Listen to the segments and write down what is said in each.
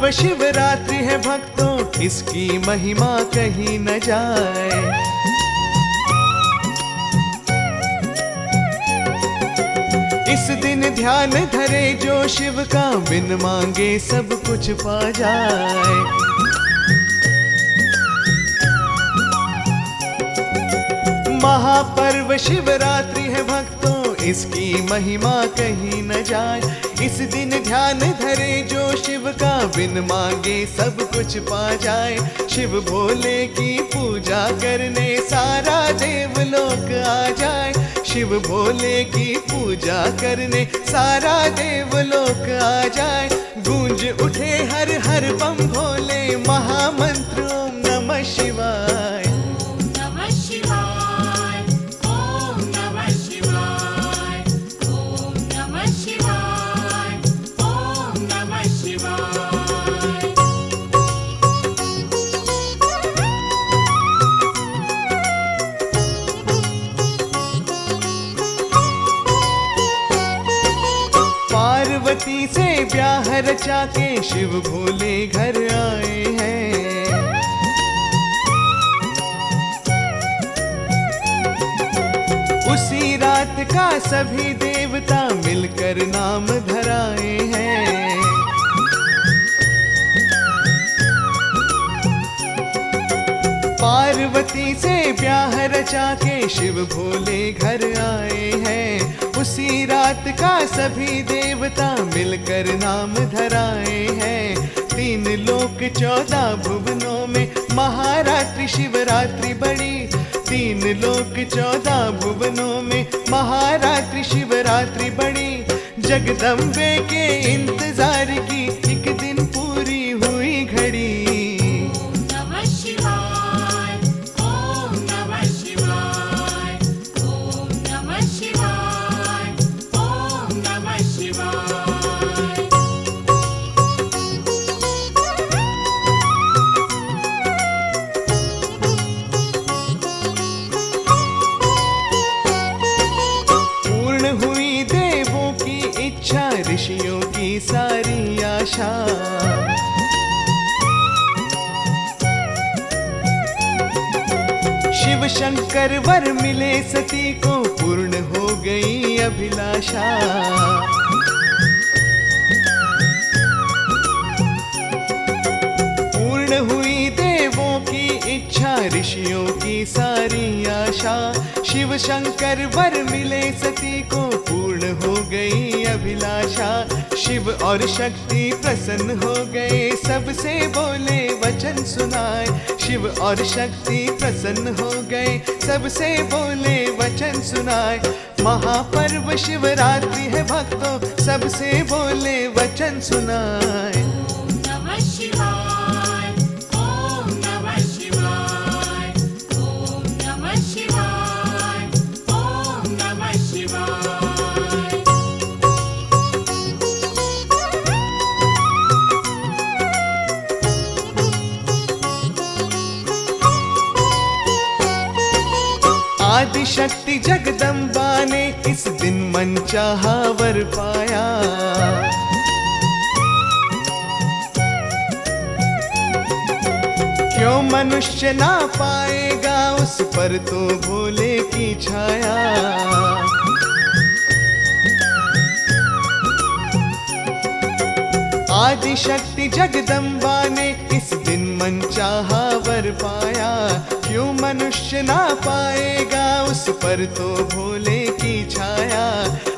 महापर्व शिवरात्रि है भक्तों, इसकी महिमा कहीं न जाए। इस दिन ध्यान धरे जो शिव का, बिन मांगे सब कुछ पा जाए। महापर्व शिवरात्रि है भक्तों, इसकी महिमा कहीं न जाए। इस दिन ध्यान धरे जो शिव का, बिन मांगे सब कुछ पा जाए। शिव भोले की पूजा करने सारा देवलोक आ जाए। शिव भोले की पूजा करने सारा देवलोक आ जाए। गूंज उठे हर हर बम भोले, महामंत्र ओम नमः शिवाय। पार्वती से ब्याह रचा के शिव भोले घर आए हैं। उसी रात का सभी देवता मिलकर नाम धराए हैं। पार्वती से ब्याह रचा के शिव भोले घर आए हैं। उसी रात का सभी देवता मिलकर नाम धराए हैं। 3 लोक 14 भुवनों में महारात्रि शिवरात्रि बड़ी। 3 लोक 14 भुवनों में महारात्रि शिवरात्रि बड़ी। जगदम्बे के इंतजार की एक दिन पूरी हुई घड़ी। ऋषियों की सारी आशा, शिव शंकर वर मिले सती को, पूर्ण हो गई अभिलाषा। पूर्ण हुई देवों की इच्छा, ऋषियों की सारी आशा। शिव शंकर वर मिले सती को, पूर्ण हो गई अभिलाषा। शिव और शक्ति प्रसन्न हो गए, सबसे बोले वचन सुनाए। शिव और शक्ति प्रसन्न हो गए, सबसे बोले वचन सुनाए। महापर्व शिवरात्रि है भक्तों, सबसे बोले वचन सुनाए। आदि शक्ति जगदम्बा ने इस दिन मन चाहा वर पाया। क्यों मनुष्य ना पाएगा उस पर तो भोले की छाया। आदि शक्ति जगदम्बा ने इस दिन मन चाहा वर पाया। क्यों मनुष्य ना पाएगा उस पर तो भोले की छाया।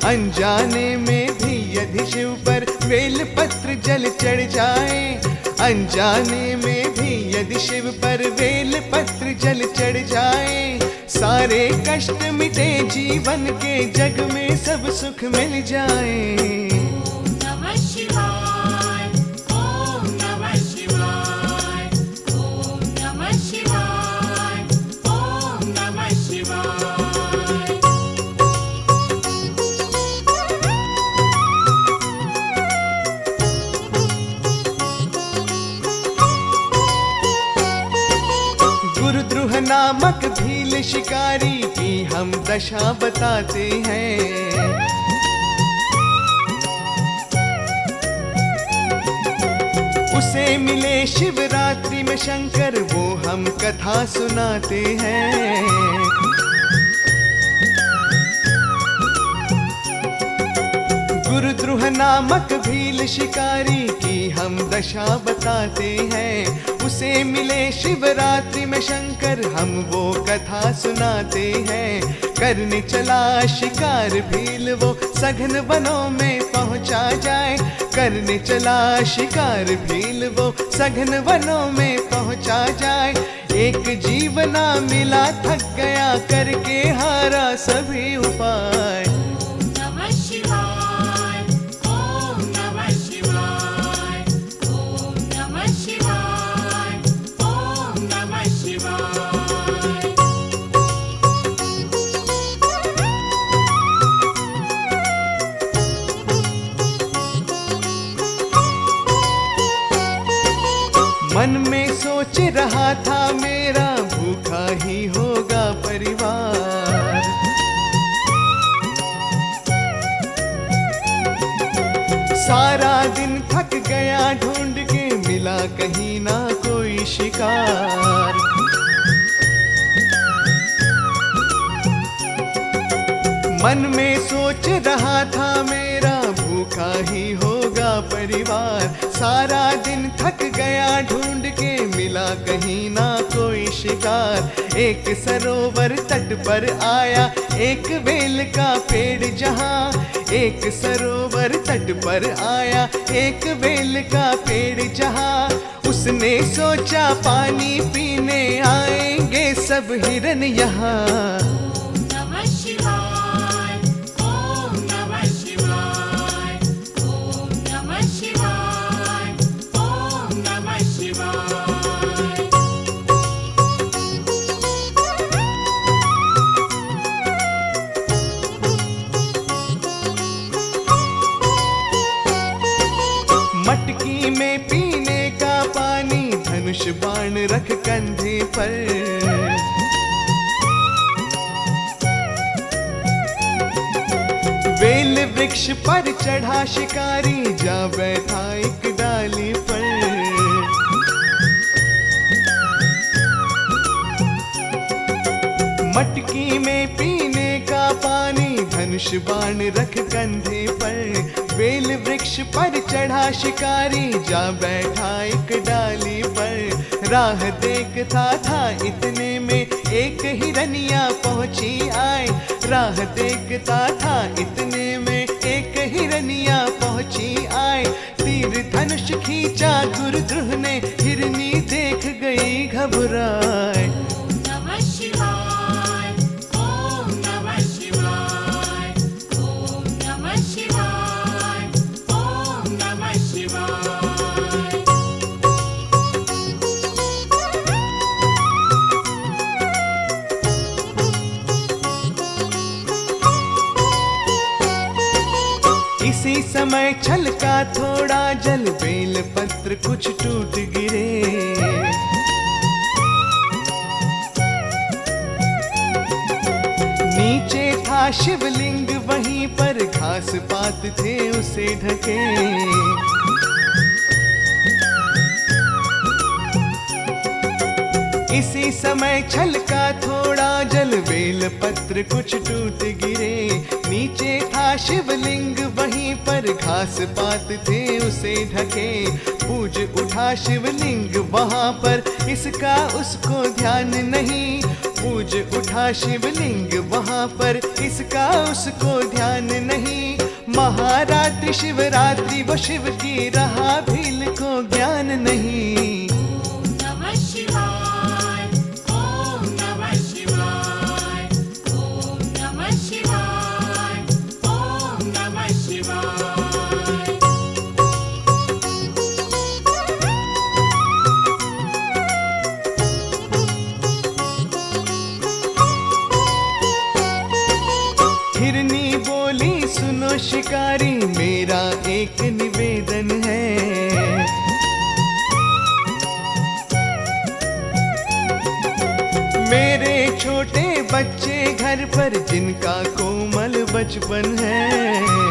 अनजाने में भी यदि शिव पर बेल पत्र जल चढ़ जाए। अनजाने में भी यदि शिव पर बेल पत्र जल चढ़ जाए। सारे कष्ट मिटे जीवन के, जग में सब सुख मिल जाए। गुरुद्रुह नामक भील शिकारी की हम दशा बताते हैं। उसे मिले शिवरात्रि में शंकर, वो हम कथा सुनाते हैं। गुरुद्रुह नामक भील शिकारी की हम दशा बताते हैं। उसे मिले शिवरात्रि में शंकर, हम वो कथा सुनाते हैं। करने चला शिकार भील, वो सघन वनों में पहुंचा जाए। करने चला शिकार भील, वो सघन वनों में पहुंचा जाए। एक जीवना मिला, थक गया, करके हारा सभी उपाय। मन में सोच रहा था मेरा, भूखा ही होगा परिवार। सारा दिन थक गया ढूंढ के, मिला कहीं ना कोई शिकार। मन में सोच रहा था मेरा, भूखा ही होगा परिवार। सारा दिन थक गया ढूंढ के, मिला कहीं ना कोई शिकार। एक सरोवर तट पर आया, एक बेल का पेड़ जहाँ। एक सरोवर तट पर आया, एक बेल का पेड़ जहाँ। उसने सोचा पानी पीने आएंगे सब हिरन यहाँ। मटकी में पीने का पानी, धनुष बाण रख कंधे पर। बेल वृक्ष पर चढ़ा शिकारी, जा बैठा एक डाली पर। मटकी में पीने का पानी, धनुष बाण रख कंधे पर। बेल वृक्ष पर चढ़ा शिकारी, जा बैठा एक डाली पर। राह देखता था इतने में, एक हिरनिया पहुंची आए। राह देखता था इतने में, एक हिरनिया पहुंची आए। तीर धनुष खींचा गुरुद्रुह ने, हिरनी देख गई घबराए। इसी समय छलका थोड़ा जल, बेल पत्र कुछ टूट गिरे। नीचे था शिवलिंग, वहीं पर घास पात थे उसे ढके। इसी समय छलका थोड़ा जल, बेल पत्र कुछ टूट गिरे। नीचे था शिवलिंग, वहीं पर घास पात थे उसे ढके। पूज उठा शिवलिंग वहाँ पर, इसका उसको ध्यान नहीं। पूज उठा शिवलिंग वहाँ पर, इसका उसको ध्यान नहीं। महारात्रि शिवरात्रि वो शिव की, रहा भील को ज्ञान नहीं। हिरनी बोली सुनो शिकारी, मेरा एक निवेदन है। मेरे छोटे बच्चे घर पर, जिनका कोमल बचपन है।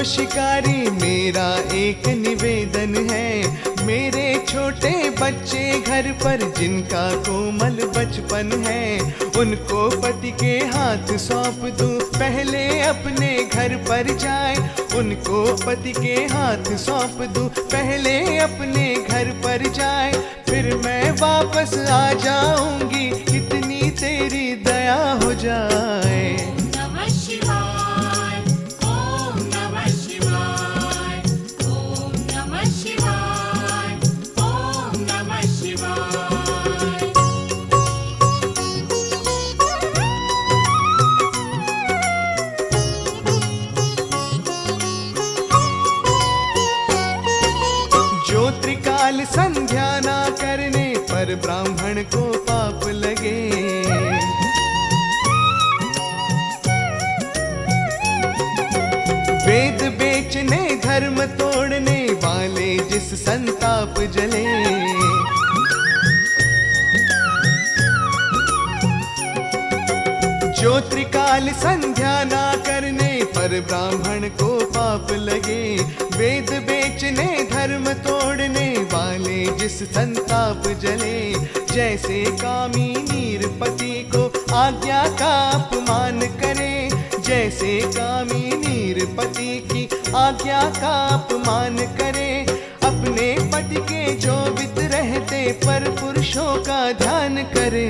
शिकारी मेरा एक निवेदन है, मेरे छोटे बच्चे घर पर जिनका कोमल बचपन है, उनको पति के हाथ सौंप दूं, पहले अपने घर पर जाए। उनको पति के हाथ सौंप दूं, पहले अपने घर पर जाए, फिर मैं वापस आ जाऊंगी, इतनी तेरी दया हो जाए। त्रिकाल संध्या ना करने पर ब्राह्मण को पाप लगे, वेद बेचने धर्म तोड़ने वाले जिस संताप जले। जो त्रिकाल संध्या ना करने पर ब्राह्मण को पाप लगे, वेद बेचने धर्म तोड़ने वाले जिस संताप जले। जैसे कामी नीरपति को आज्ञा का अपमान करे, जैसे कामी नीरपति की आज्ञा का अपमान करे, अपने पति के जो वित रहते पर पुरुषों का ध्यान करे।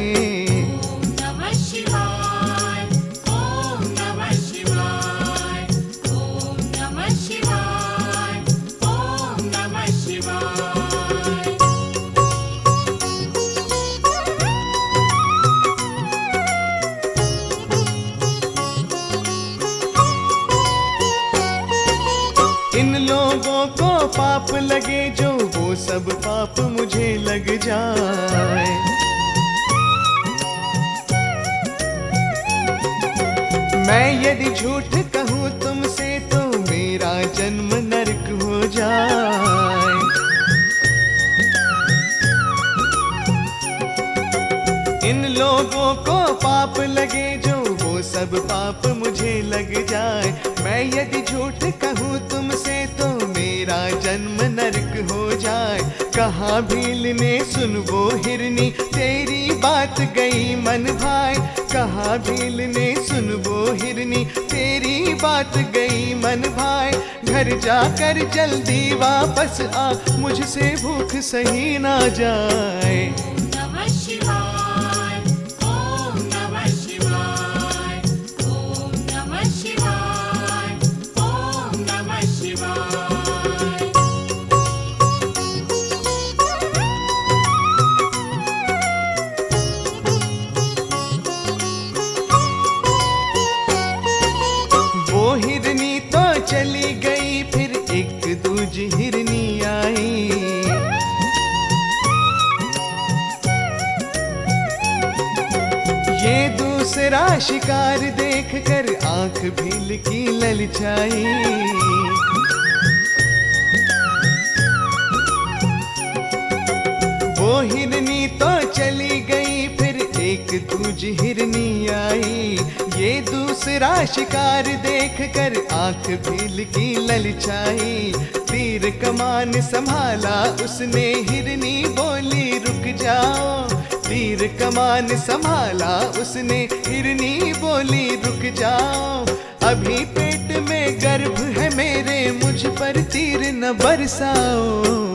इन लोगों को पाप लगे जो, वो सब पाप मुझे लग जाए। मैं यदि झूठ कहूँ तुमसे तो मेरा जन्म नरक हो जाए। इन लोगों को पाप लगे जो, वो सब पाप मुझे लग जाए। मैं यदि झूठ कहूँ तुमसे तो मेरा जन्म नरक हो जाए। कहाँ भील ने सुन वो हिरनी, तेरी बात गई मन भाई। कहाँ भील ने सुन वो हिरनी, तेरी बात गई मन भाई। घर जाकर जल्दी वापस आ, मुझसे भूख सही ना जाए। हिरनी तो चली गई, फिर एक दूज हिरनी आई। ये दूसरा शिकार देखकर आंख भील की ललचाई। वो हिरनी तो चली गई, फिर एक दूज हिरनी आई। ये दूसरा शिकार देखकर आंख भील की ललचाई। तीर कमान संभाला उसने, हिरनी बोली रुक जाओ। तीर कमान संभाला उसने, हिरनी बोली रुक जाओ। अभी पेट में गर्भ है मेरे, मुझ पर तीर न बरसाओ।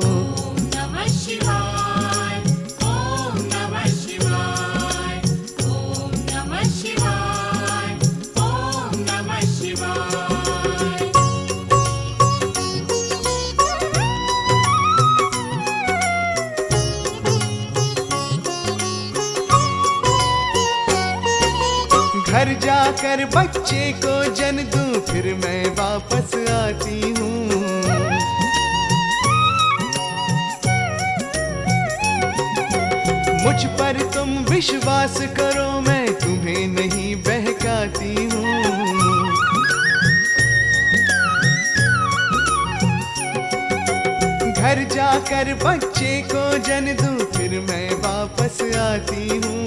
घर जाकर बच्चे को जन दूं, फिर मैं वापस आती हूँ। मुझ पर तुम विश्वास करो, मैं तुम्हें नहीं बहकाती हूँ। घर जाकर बच्चे को जन दूं, फिर मैं वापस आती हूँ।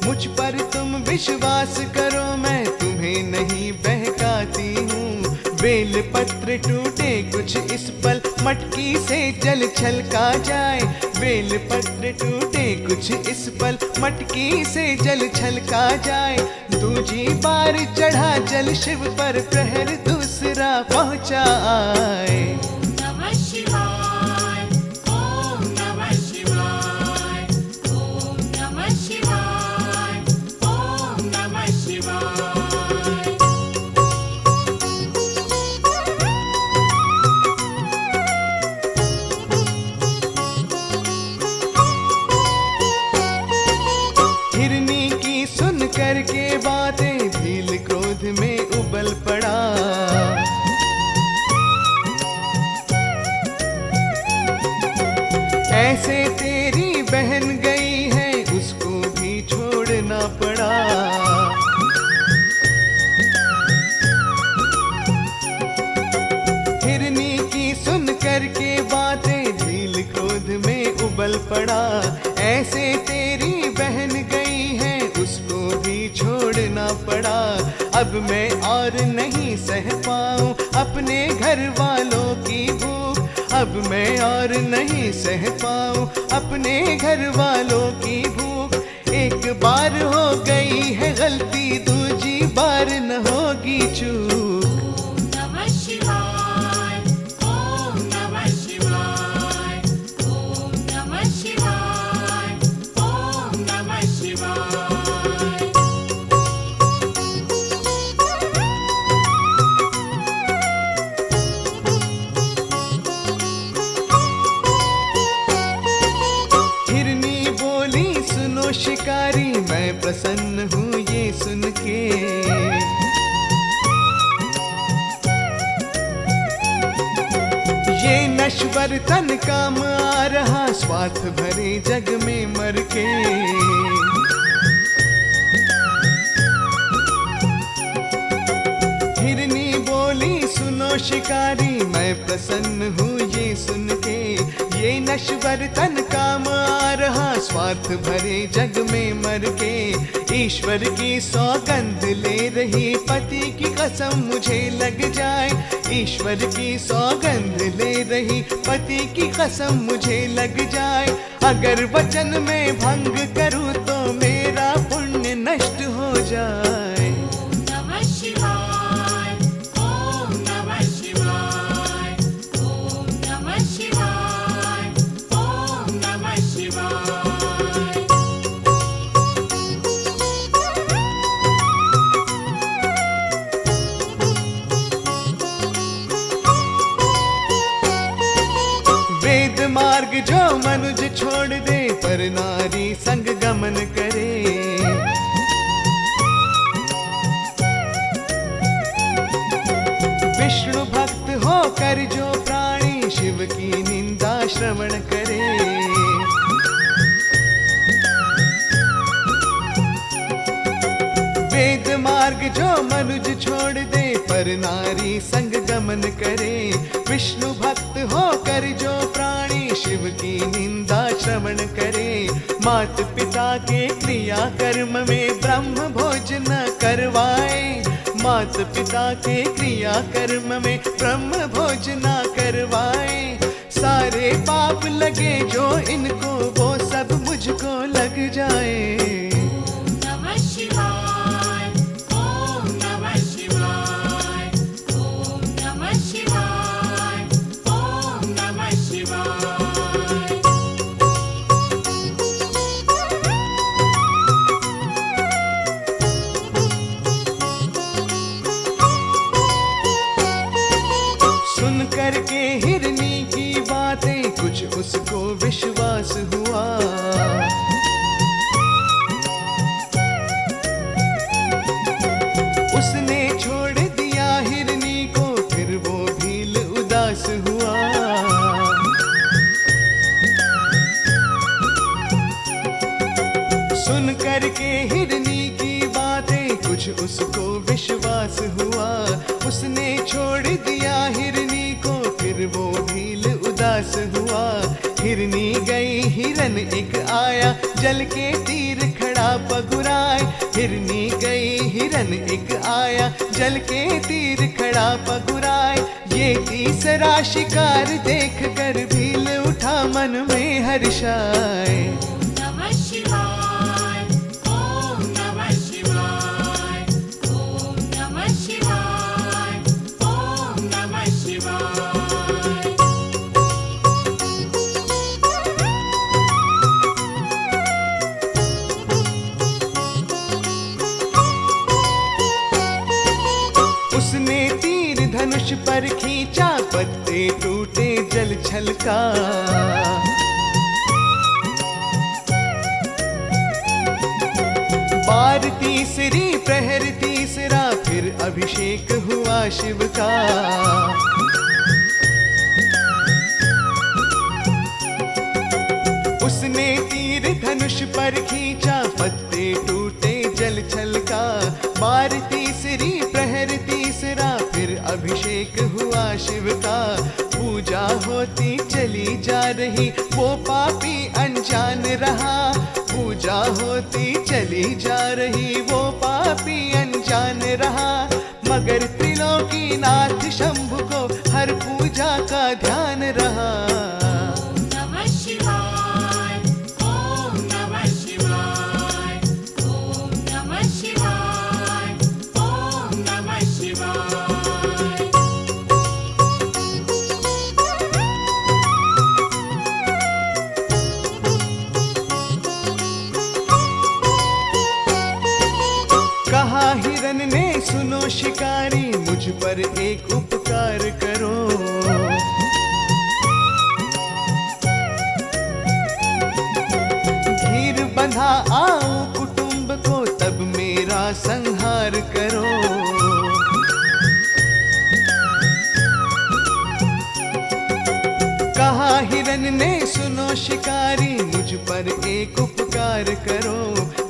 मुझ पर तुम विश्वास करो, मैं तुम्हें नहीं बहकाती हूँ। बेल पत्र टूटे कुछ इस पल, मटकी से जल छलका जाए। बेल पत्र टूटे कुछ इस पल, मटकी से जल छलका जाए। दूजी बार चढ़ा जल शिव पर, प्रहर दूसरा पहुंचा आए। नमः शिवाय, ओम नमः शिवाय, ओम नमः शिवाय, ओम नमः शिवाय। हिरनी की सुन करके बातें, भील क्रोध में उबल पड़ा। ऐसे तेरी बहन गई है, उसको भी छोड़ना पड़ा। हिरनी की सुन करके बातें, भील क्रोध में उबल पड़ा। ऐसे तेरी बहन गई है, उसको भी छोड़ना पड़ा। अब मैं और नहीं सह पाऊं अपने घर वालों की भूख। अब मैं और नहीं सह पाऊं अपने घर वालों की भूख। एक बार हो गई है गलती, दूजी बार न होगी चूक। ओम नमः शिवाय, ओम नमः शिवाय, ओम नमः शिवाय, ओम नमः शिवाय। हिरनी बोली सुनो शिकारी, मैं प्रसन्न हूँ ये सुन के। ये नश्वर तन काम आ रहा, स्वार्थ भरे जग में मर के। हिरनी बोली सुनो शिकारी, मैं प्रसन्न हूँ ये सुन के। ये नश्वर तन काम आ रहा, स्वार्थ भरे जग में मर के। ईश्वर की सौगंध ले रही, पति की कसम मुझे लग जाए। ईश्वर की सौगंध ले रही, पति की कसम मुझे लग जाए। अगर वचन में भंग करूँ तो मेरा पुण्य नष्ट हो जाए। ओम नमः शिवाय, ओम नमः शिवाय, ओम नमः शिवाय, ओम नमः शिवाय। वेद मार्ग जो मनुज छोड़ दे, पर नारी संग गमन करे। विष्णु भक्त होकर जो प्राणी, शिव की निंदा श्रवण करे। वेद मार्ग जो मनुज छोड़ दे, पर नारी संग गमन करे। विष्णु भक्त होकर जो प्राणी, शिव की निंदा श्रवण करे। मात पिता के क्रिया कर्म में ब्रह्म भोज न करवाए। मात पिता के क्रिया कर्म में ब्रह्म भोज न करवाए। सारे पाप लगे जो इनको, वो सब मुझको लग जाए। ओम नमः शिवाय, ओम नमः शिवाय, ओम नमः शिवाय, ओम नमः शिवाय। सुन करके हिरनी की बातें, कुछ उसको विश्वास हुआ। उसने छोड़ दिया हिरनी को, फिर वो भील उदास हुआ। सुन करके हिरनी की बातें, कुछ उसको विश्वास हुआ। उसने छोड़ दिया हिरनी को, फिर वो भील उदास हुआ। हिरनी गई हिरन एक आया, जल के तीर खड़ा खड़ा पगुराए। हिरनी गई हिरन एक आया, जल के तीर खड़ा पगुराए। ये तीसरा शिकार देख कर भील उठा मन में हर्षाए। नमः शिवाय, ओम नमः शिवाय, ओम नमः शिवाय, ओम नमः शिवाय। उसने तीर धनुष पर खींचा, पत्ते टूटे जल छलका। बार तीसरी प्रहर तीसरा, फिर अभिषेक हुआ शिव का। उसने तीर धनुष पर खींचा, पत्ते टूटे जल छलका। बार तीसरी प्रहर तीसरा, फिर अभिषेक हुआ शिव का। पूजा होती चली जा रही, वो पापी अनजान रहा। पूजा होती चली जा रही, वो पापी अनजान रहा। मगर त्रिलोकीनाथ शंभु को हर पूजा का ध्यान रहा। नमः शिवाय, ओम नमः शिवाय, ओम नमः शिवाय, ओम नमः शिवाय। कहा हिरन ने सुनो शिकारी, मुझ पर एक उपकार करो। धीर बंधा आओ कुटुंब को, तब मेरा संहार करो। कहा हिरन ने सुनो शिकारी, मुझ पर एक उपकार करो।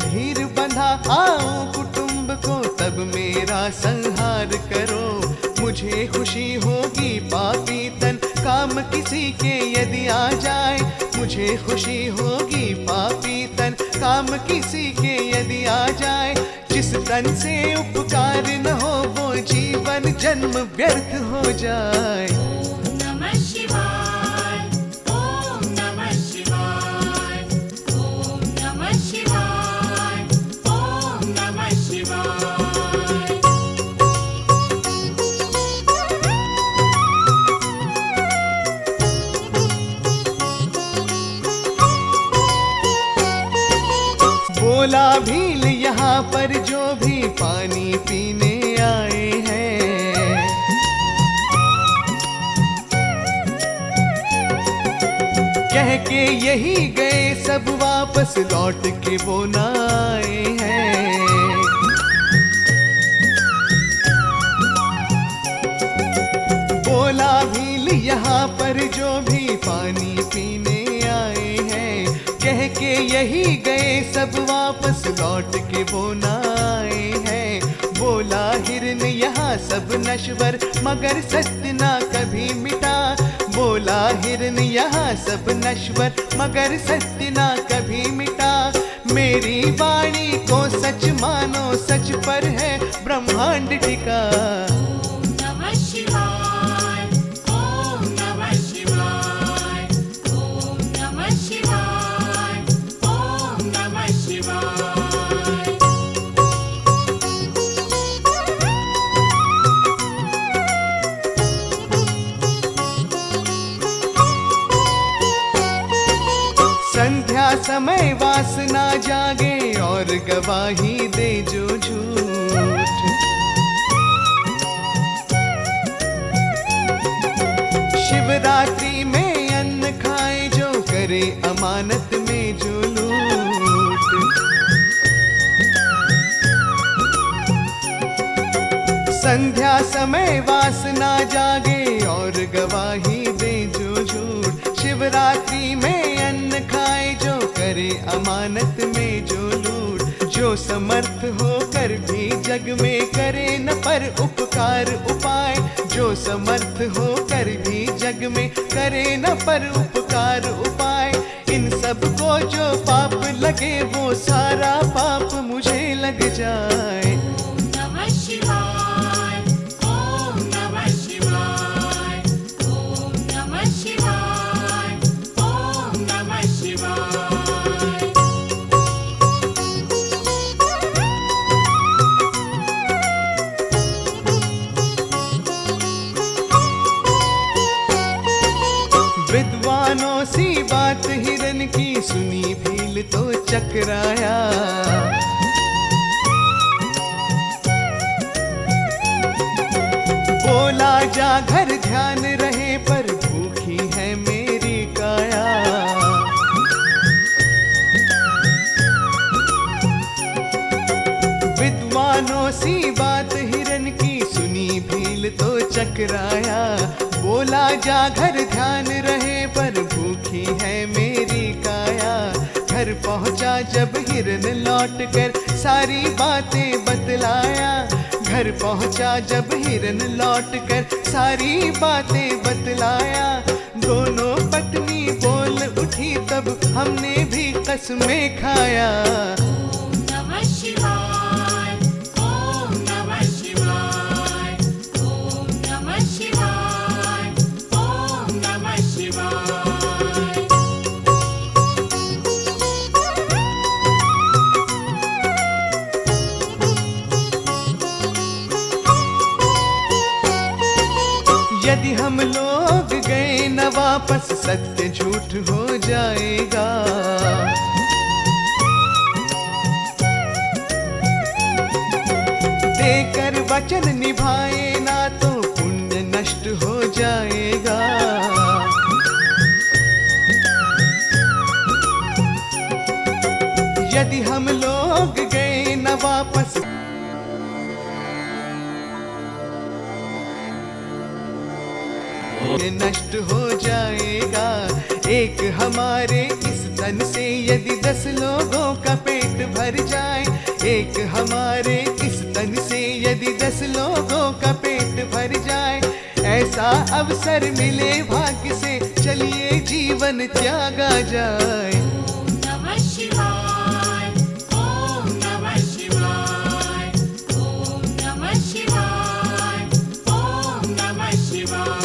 धीर बंधा आओ कुटुंब को, तब मेरा संहार करो। मुझे खुशी होगी पापी तन, काम किसी के यदि आ जाए। मुझे खुशी होगी पापी तन, काम किसी के यदि आ जाए। जिस तन से उपकार न हो, वो जीवन जन्म व्यर्थ हो जाए। ओम नमः शिवाय, ओम नमः शिवाय, ओम नमः शिवाय, ओम नमः शिवाय। बोला भील यहाँ पर जो भी पानी पीने आए हैं। कह के यही गए सब वापस, लौट के वो न आए हैं। बोला भील यहाँ पर जो भी पानी पीने आए हैं। कह के यही गए सब वापस, लौट के वो न आए हैं। बोला हिरन यहाँ सब नश्वर, मगर सत्य ना कभी मिटा। बोला हिरन यहाँ सब नश्वर, मगर सत्य ना कभी मिटा। मेरी वाणी को सच मानो, सच पर है ब्रह्मांड टिका। ओम नमः शिवाय, ओम नमः शिवाय, ओम नमः शिवाय, ओम नमः शिवाय। संध्या समय वासना जागे, और गवाही दे जो झूठ। शिवरात्रि में अन्न खाए जो, करे अमानत में जो लूट। संध्या समय वासना जागे, और गवाही दे जो झूठ। शिवरात्रि में अन्न खाए जो, करे अमानत में जो लूट। जो समर्थ होकर भी जग में करे न पर उपकार उपाय। जो समर्थ होकर भी जग में करे न पर उपकार उपाय। इन सब को जो पाप लगे वो सारा पाप मुझे लग जाए। ओम नमः शिवाय, ओम नमः शिवाय, ओम नमः शिवाय, ओम नमः शिवाय। विद्वानों सी बात हिरन की सुनी भील तो चकराया। बोला जा घर ध्यान रहे पर भूखी है मेरी काया। विद्वानों सी बात हिरन की सुनी भील तो चकराया। बोला जा घर ध्यान रहे पर भूखी है मेरी काया। घर पहुंचा जब हिरन लौट कर सारी बातें बतलाया। घर पहुंचा जब हिरन लौट कर सारी बातें बतलाया। दोनों पत्नी बोल उठी तब हमने भी कसमें खाया। ओम नमः शिवाय, ओम नमः शिवाय, ओम नमः शिवाय, ओम नमः शिवाय। यदि हम लोग गए न वापस सत्य झूठ हो जाएगा। देकर वचन निभाए ना तो पुण्य नष्ट हो जाएगा। यदि हम लोग गए न वापस नष्ट हो जाएगा। एक हमारे इस तन से यदि 10 लोगों का पेट भर जाए। एक हमारे इस तन से यदि 10 लोगों का पेट भर जाए। ऐसा अवसर मिले भाग्य से चलिए जीवन त्यागा जाए। ओम नमः शिवाय, ओम नमः शिवाय, ओम नमः शिवाय, ओम नमः शिवाय।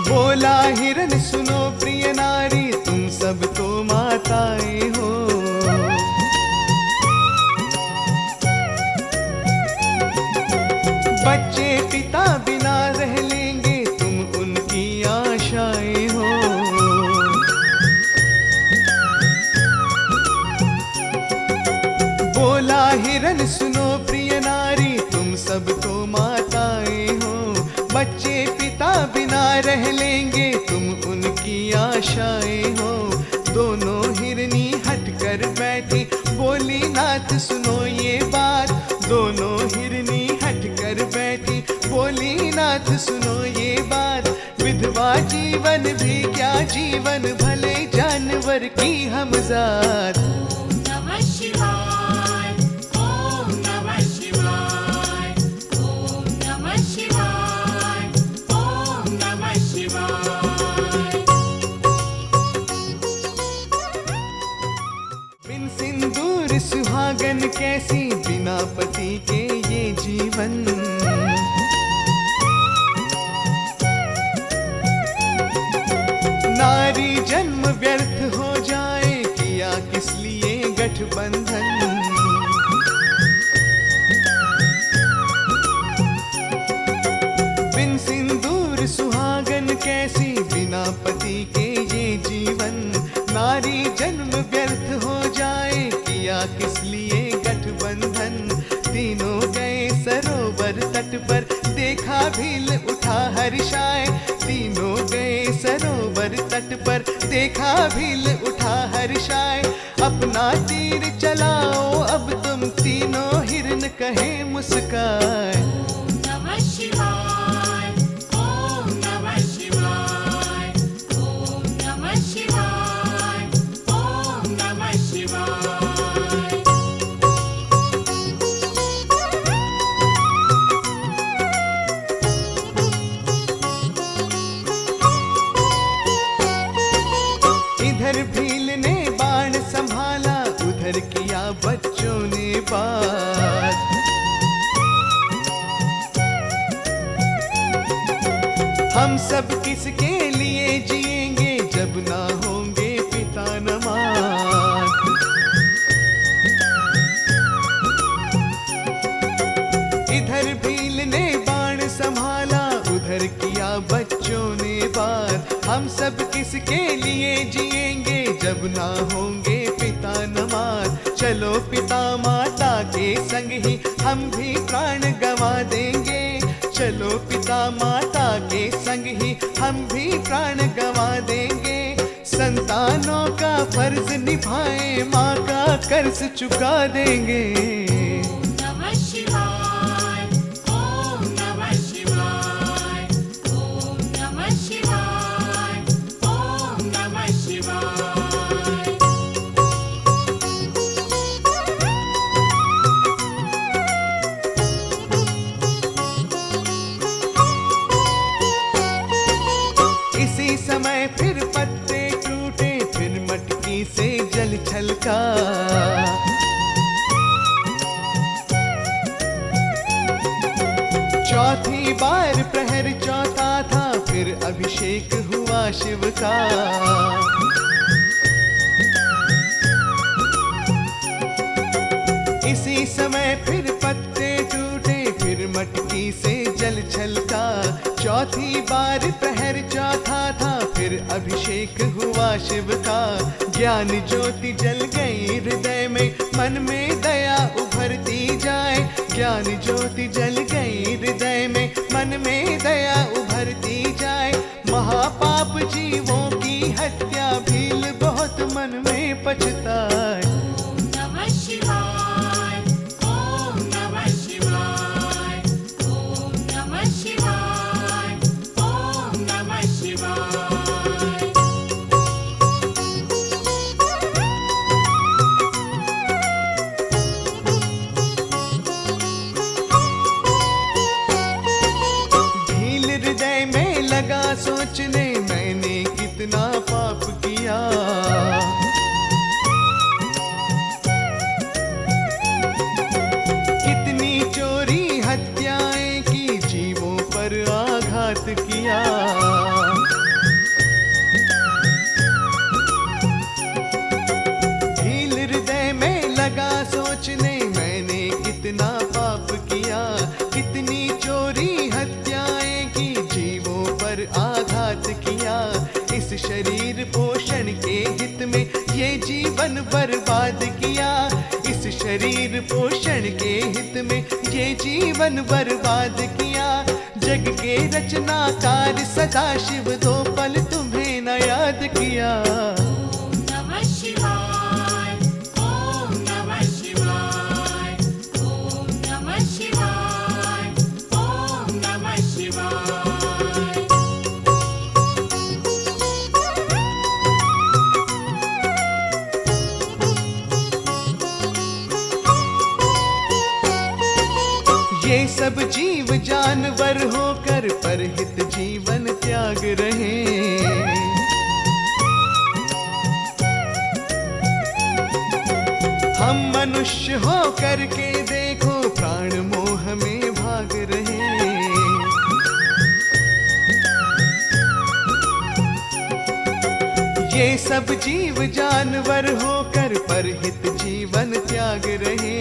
बोला हिरन सुनो प्रिय नारी तुम सब तो माताएं हो। बच्चे पिता बिना रह लेंगे तुम उनकी आशाएं हो। बोला हिरन सुनो प्रिय नारी तुम सब तो माताएं हो। बच्चे पिता बिना रह लेंगे तुम उनकी आशाएं हो। दोनों हिरनी हट कर बैठी बोली नाथ सुनो ये बात। दोनों हिरनी हट कर बैठी बोली नाथ सुनो ये बात। विधवा जीवन भी क्या जीवन भले जानवर की हम जात। ओम नमः शिवाय, ओम नमः शिवाय, ओम नमः शिवाय, ओम नमः शिवाय। बिन सिंदूर सुहागन कैसी बिना पति के ये जीवन। नारी जन्म व्यर्थ हो जाए किया किस लिए गठबंधन। बिन सिंदूर सुहागन कैसी बिना पति के ये जीवन। नारी जन्म व्यर्थ हो जाए किया किस लिए गठबंधन। तीनों गए सरोवर तट पर देखा भील उठा हर्षाए। तीनों गए सरोवर तट पर देखा भील उठा हर्षाए। अपना तीर चलाओ अब तुम तीनों हिरन कहे मुस्काए। ओम नमः शिवाय, ओम नमः शिवाय, ओम नमः शिवाय, ओम नमः शिवाय। किया बच्चों ने बात। हम सब किसके लिए जिएंगे जब ना होंगे पिता नमाज। इधर भील ने बाण संभाला, उधर किया बच्चों ने वार। हम सब किसके लिए जिएंगे जब ना होंगे पिता नमाज। चलो पिता माता के संग ही हम भी प्राण गंवा देंगे। चलो पिता माता के संग ही हम भी प्राण गंवा देंगे। संतानों का फर्ज निभाएं, माँ का कर्ज चुका देंगे। नमः शिवाय, ओम नमः शिवाय, ओम नमः शिवाय, ओम नमः शिवाय। इसी समय फिर पत्ते टूटे, फिर मटकी से जल छलका। चौथी बार प्रहर चौथा था, फिर अभिषेक हुआ शिव का। इसी समय फिर पत्ते टूटे, फिर मटकी से जल छलका। चौथी बार प्रहर चौथा था, फिर अभिषेक हुआ शिव का। ज्ञान ज्योति जल गई हृदय में, मन में दया उभरती जाए। ज्ञान ज्योति जल गई हृदय में, मन में दया उभरती जाए। महापाप जीवों की हत्या भील बहुत मन में पछताए। ओम नमः शिवाय, ओम नमः शिवाय, ओम नमः शिवाय, ओम नमः शिवाय। भील हृदय में लगा सोचने, मैंने कितना पाप किया। कितनी चोरी हत्याएं की, जीवों पर आघात किया। भील हृदय में लगा सोचने, मैंने कितना पाप किया। कितनी चोरी हत्याएं की, जीवों पर आघात किया। इस शरीर पोषण के हित में ये जीवन बर्बाद किया। इस शरीर पोषण के हित में ये जीवन बर्बाद किया। जग के रचनाकार सदाशिव दो पल तुम्हें न याद किया। ओम नमः शिवाय, ओम नमः शिवाय, ओम नमः शिवाय, ओम नमः शिवाय। ये सब जीव जानवर होकर परहित जीवन त्याग रहे। हम मनुष्य होकर के देखो प्राण मोह में भाग रहे। ये सब जीव जानवर होकर परहित जीवन त्याग रहे।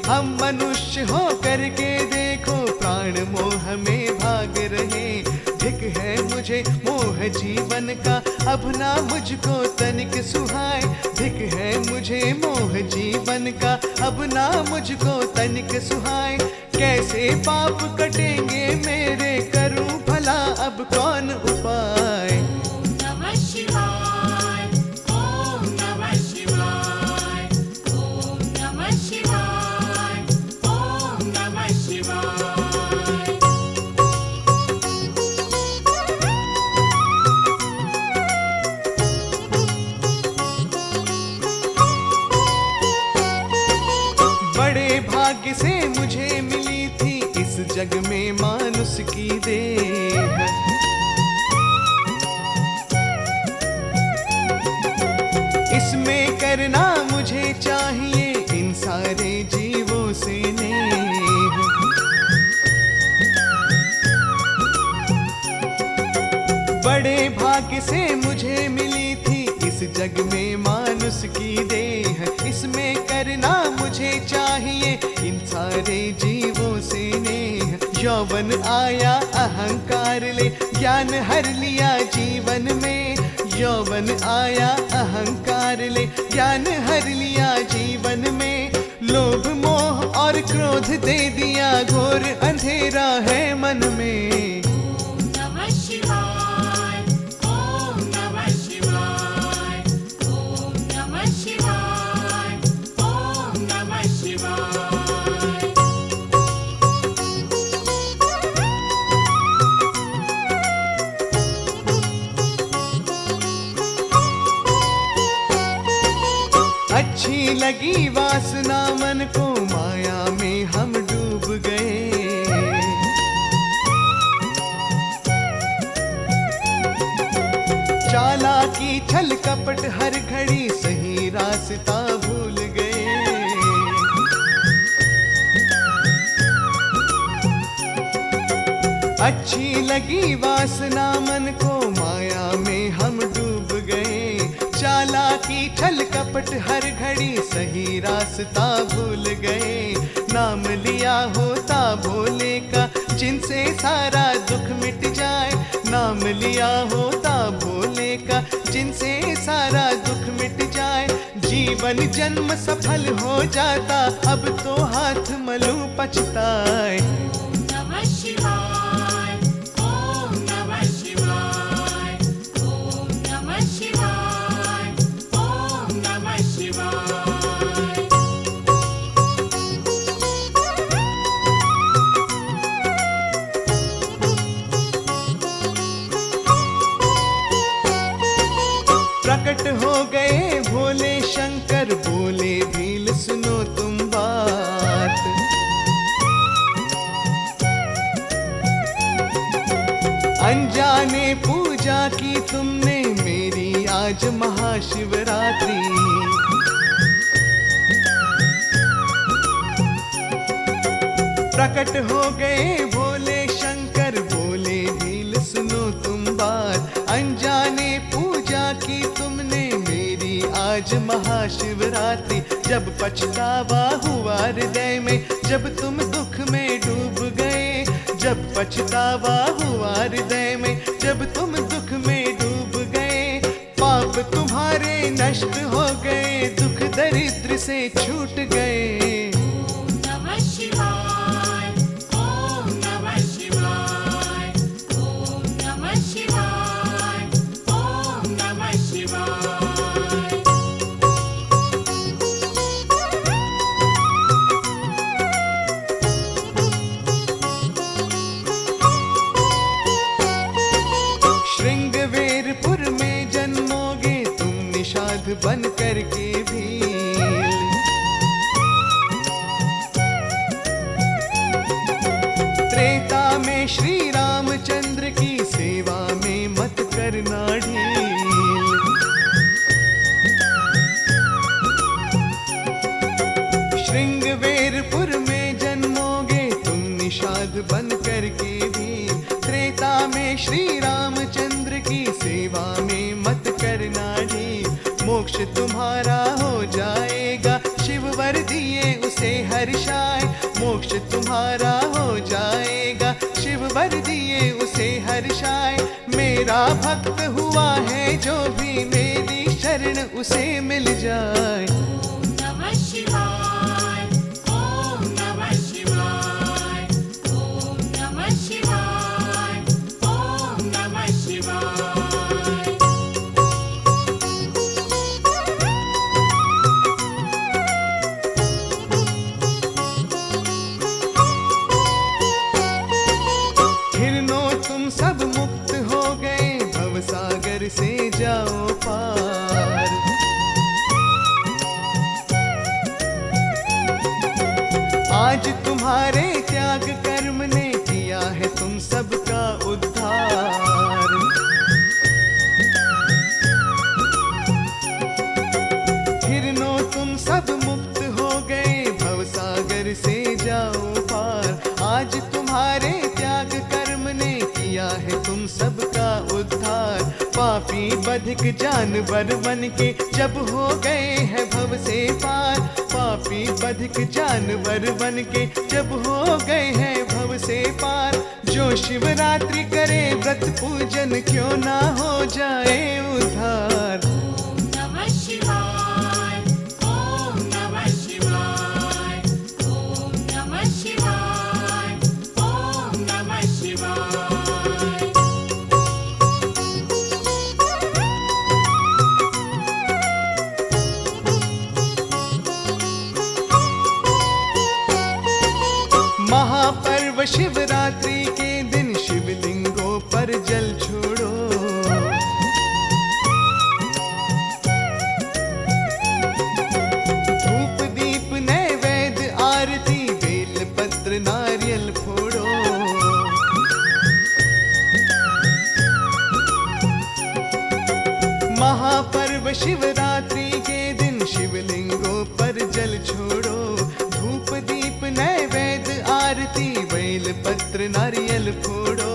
हम मनुष्य होकर के देखो प्राण मोह में भाग रहे। धिक है मुझे मोह जीवन का, अब ना मुझको तनिक सुहाए। धिक है मुझे मोह जीवन का, अब ना मुझको तनिक सुहाए। कैसे पाप कटेंगे मेरे, करूं भला अब कौन उपाय। ओम नमः शिवाय, ओम नमः शिवाय, ओम नमः शिवाय, ओम नमः शिवाय। बड़े भाग्य से मुझे मिली थी इस जग में मानुष की देह। इसमें करना मुझे चाहिए भाग्य से मुझे मिली थी इस जग में मानुष की देह, इसमें करना मुझे चाहिए इन सारे जीवों से नेह। यौवन आया अहंकार ले, ज्ञान हर लिया जीवन में। यौवन आया अहंकार ले, ज्ञान हर लिया जीवन में। लोभ मोह और क्रोध दे दिया, घोर अंधेरा है मन में। ओम नमः शिवाय, ओम नमः शिवाय, ओम नमः शिवाय, ओम नमः शिवाय। अच्छी लगी वासना मन को, माया में हम डूब गए। चालाकी छल कपट हर घड़ी, सही रास्ता भूल गए। अच्छी लगी वासना मन को, माया में हम डूब गए। चालाकी छल कपट हर घड़ी, सही रास्ता भूल गए। नाम लिया होता भोले का, जिनसे सारा दुख मिट जाए। नाम लिया होता भोले का, जिनसे सारा दुख मिट जाए। जीवन जन्म सफल हो जाता, अब तो हाथ मलू पछताए। ओम नमः शिवाय, ओम नमः शिवाय, ओम नमः शिवाय, ओम नमः शिवाय। प्रकट हो गए भोले शंकर, बोले भील सुनो तुम बात। अनजाने पूजा की तुमने मेरी आज महाशिवरात्रि। प्रकट हो गए भोले शंकर, बोले भील सुनो तुम बात। अनजाने पूजा की तुमने मेरी आज महाशिवरात्रि। जब पछतावा हुआ हृदय में, जब तुम दुख में डूब गए। जब पछतावा हुआ हृदय में, जब तुम दुख में डूब गए। पाप तुम्हारे नष्ट हो गए, दुख दरिद्र से छूट गए। ओम नमः शिवाय, ओम नमः शिवाय, ओम नमः शिवाय, ओम नमः शिवाय। श्रृंगवेरपुर में जन्मोगे तुम, निषाद बन करके भील। त्रेता में श्री रामचंद्र की सेवा में मत करना ढील। श्रृंगवेरपुर में जन्मोगे तुम, निषाद बन करके भील। त्रेता में श्री रामचंद्र की सेवा में मत करना ढील। मोक्ष तुम्हारा हो जाएगा, शिव वर दिए उसे हर्षाए। मोक्ष तुम्हारा हो जाएगा, शिव वर दिए उसे हर्षाए। मेरा भक्त हुआ है जो भी, मेरी शरण उसे मिल जाए। ओम नमः शिवाय, ओम नमः शिवाय, ओम नमः शिवाय, ओम नमः शिवाय। हिरनो तुम सब मुक्त हो गए, भवसागर से जाओ पार। आज तुम्हारे त्याग कर्म ने किया है तुम सबका उद्धार। हिरनो तुम सब मुक्त हो गए, भवसागर से जाओ पार। आज तुम्हारे त्याग कर्म ने किया है तुम सबका उद्धार। पापी पापी बधिक जानवर बन के जब हो गए हैं भव से पार, पापी बधिक जानवर बन के जब हो गए हैं भव से पार। जो शिवरात्रि करे व्रत पूजन क्यों ना हो जाए उद्धार। ओम नमः शिवाय, ओम नमः शिवाय, ओम नमः शिवाय, ओम नमः शिवाय। महापर्व शिवरात्रि के दिन शिवलिंगों पर जल छोड़ो। धूप दीप नैवेद्य आरती बेल पत्र नारियल फोड़ो। महापर्व शिवरात्रि के दिन शिवलिंगों पर जल छोड़ो। धूप दीप नैवेद्य आरती बेल पत्र नारियल फोड़ो।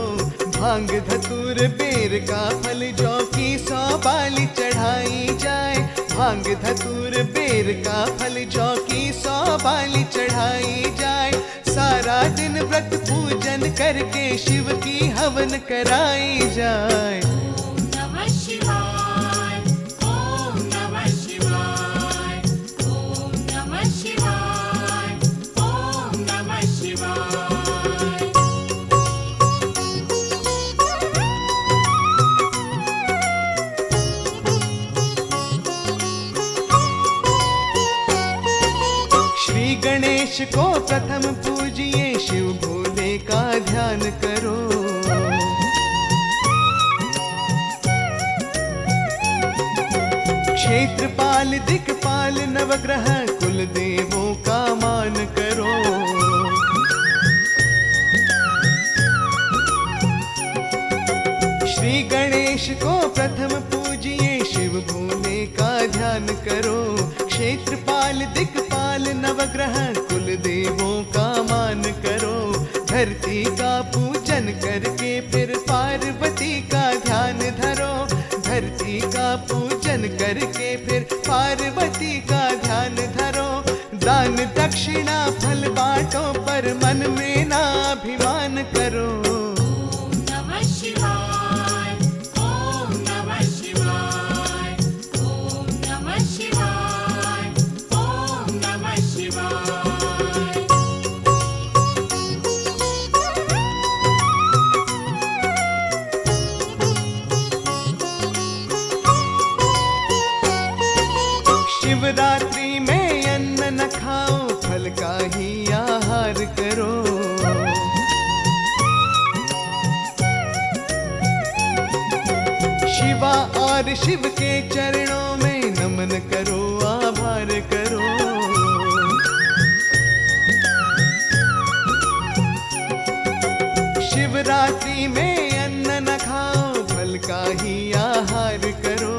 भांग धतूर बेर का फल जौ की 100 बाली चढ़ाई जाए। भांग धतूर बेर का फल जौ की 100 बाली चढ़ाई जाए। सारा दिन व्रत पूजन करके शिव की हवन कराई जाए। ओम नमः शिवाय, ओम नमः शिवाय, ओम नमः शिवाय, ओम नमः शिवाय। श्री गणेश को प्रथम पूजिए, शिव भोले का ध्यान करो। क्षेत्रपाल दिक्पाल नवग्रह कुल देवों का मान करो। श्री गणेश को प्रथम पूजिए, शिव भोले का ध्यान करो। क्षेत्रपाल दिक्पाल नवग्रह कुल देवों का मान करो। धरती का पूजन करके फिर पार्वती का ध्यान धरो। धरती का पूजन करके फिर पार्वती का ध्यान धरो। दान दक्षिणा फल बांटो पर मन में ना अभिमान करो। ओम नमः शिवाय, ओम नमः शिवाय, ओम नमः शिवाय, ओम नमः शिवाय। शिवरात्रि में अन्न न खाओ, फल का ही आहार करो। शिवा और शिव के चरणों में नमन करो, आभार करो। शिवरात्रि में अन्न न खाओ, फल का ही आहार करो।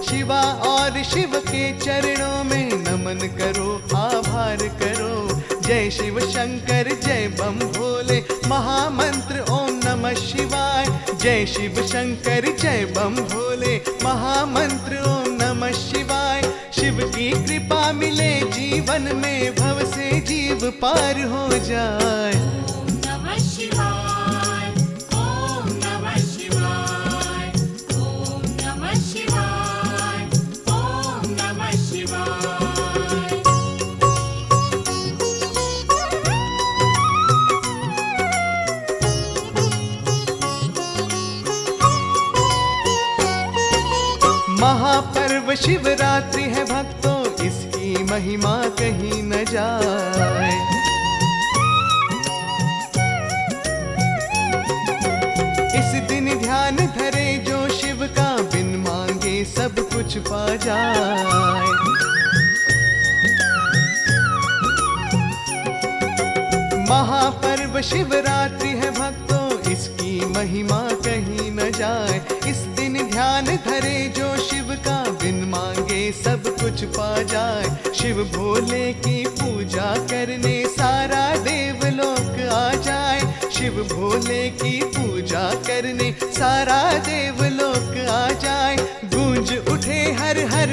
शिवा और शिव के चरणों में नमन करो, आभार करो। जय शिव शंकर जय बम भोले, महामंत्र ओम नमः शिवाय। जय शिव शंकर जय बम भोले, महामंत्र ओम नमः शिवाय। शिव की कृपा मिले जीवन में, भव से जीव पार हो जाए। ओम नमः शिवाय, ओम नमः शिवाय, ओम नमः शिवाय, ओम नमः शिवाय। महापर्व शिवरात्रि है भक्तों, इसकी महिमा कहीं न जाए। इस दिन ध्यान धरे जो शिव का, बिन मांगे सब कुछ पा जाए। महापर्व शिवरात्रि है भक्तों, इसकी महिमा कहीं न जाए। इस दिन ध्यान धरे जो शिव का, बिन मांगे सब कुछ पा जाए। शिव भोले की पूजा करने सारा देवलोक आ जाए। शिव भोले की पूजा करने सारा देवलोक आ जाए। हर हर